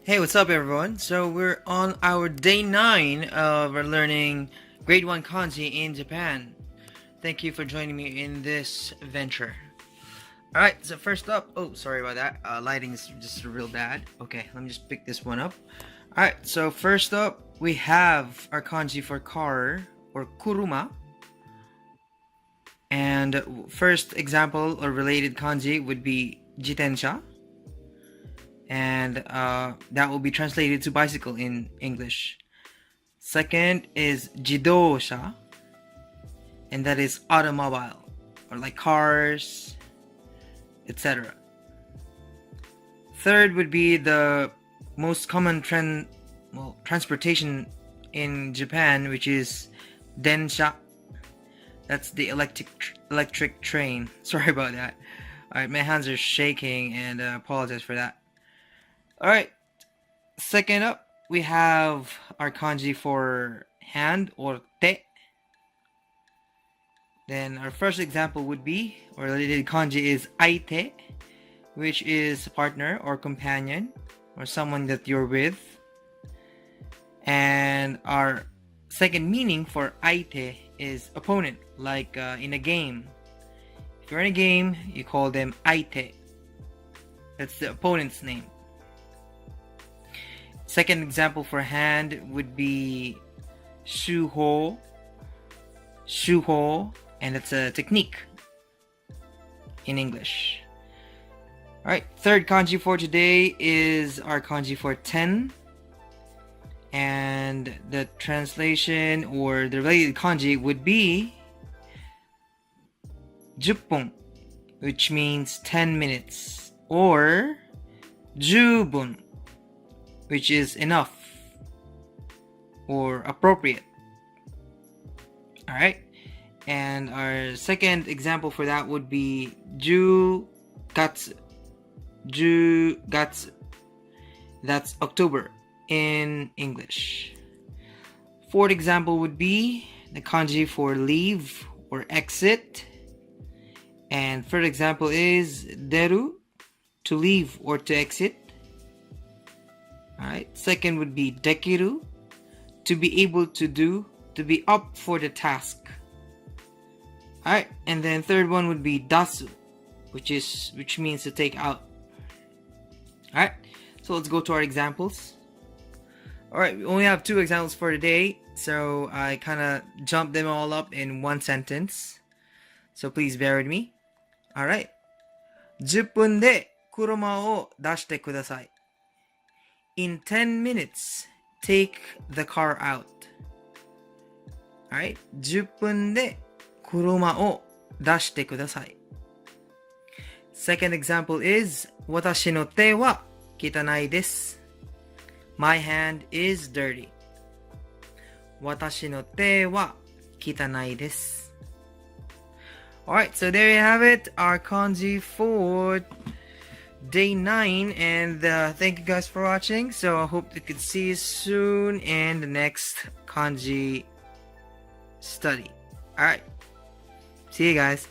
Hey, what's up everyone? So we're on our day 9 of our learning grade 1 kanji in Japan. Thank you for joining me in this venture. Alright, so first up, oh sorry about that, lighting is just real bad. Okay, let me just pick this one up. Alright, so first up we have our kanji for car or kuruma. And first example or related kanji would be jitensha. And that will be translated to bicycle in English. Second is jidosha, and that is automobile or like cars, etc. Third would be the most common transportation in Japan, which is densha. That's the electric train. Sorry about that. Alright, my hands are shaking and apologize for that. Alright, second up, we have our kanji for hand or te. Then our first example would be, or related kanji is aite, which is partner or companion or someone that you're with. And our second meaning for aite is opponent, like in a game. If you're in a game, you call them aite. That's the opponent's name. Second example for hand would be shuho, and it's a technique in English. Alright, third kanji for today is our kanji for 10. And the translation or the related kanji would be juppon, which means 10 minutes, or jubun, which is enough or appropriate. Alright, and our second example for that would be jugatsu. That's October in English. Fourth example would be the kanji for leave or exit. And third example is deru, to leave or to exit. Alright, second would be dekiru, to be able to do, to be up for the task. Alright, and then third one would be dasu, which means to take out. Alright, so let's go to our examples. Alright, we only have 2 examples for today, so I kind of jumped them all up in one sentence. So please bear with me. Alright. 10分で車を出してください. In 10 minutes, take the car out. Alright. 10分で車を出してください. Second example is 私の手は汚いです. My hand is dirty. 私の手は汚いです. Alright, so there you have it, our kanji for day 9, and thank you guys for watching. So I hope we could see you soon in the next kanji study. Alright, see you guys.